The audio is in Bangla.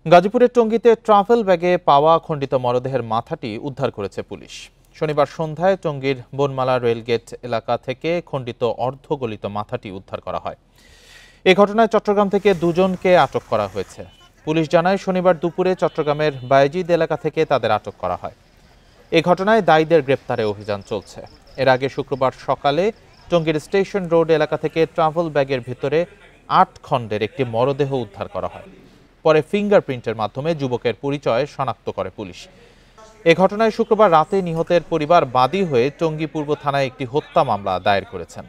গাজীপুরের টঙ্গীতে ট্রাভেল ব্যাগে পাওয়া খণ্ডিত মরদেহের মাথাটি উদ্ধার করেছে পুলিশ। শনিবার সন্ধ্যায় টঙ্গীর বনমালা রেলগেট এলাকা থেকে খণ্ডিত অর্ধগলিত মাথাটি উদ্ধার করা হয়। এ ঘটনায় চট্টগ্রাম থেকে দুজনকে আটক করা হয়েছে। পুলিশ জানায়, শনিবার দুপুরে চট্টগ্রামের বায়েজিদ এলাকা থেকে তাদের আটক করা হয়। এ ঘটনায় দায়ীদের গ্রেপ্তারে অভিযান চলছে। এর আগে শুক্রবার সকালে টঙ্গীর স্টেশন রোড এলাকা থেকে ট্রাভেল ব্যাগের ভিতরে ৮ খণ্ডের একটি মরদেহ উদ্ধার করা হয়। পরে ফিঙ্গারপ্রিন্টের মাধ্যমে যুবকের পরিচয় শনাক্ত করে পুলিশ। এ ঘটনায় শুক্রবার রাতে নিহতের পরিবার বাদী হয়ে টঙ্গী পূর্ব থানায় একটি হত্যা মামলা দায়ের করেছেন।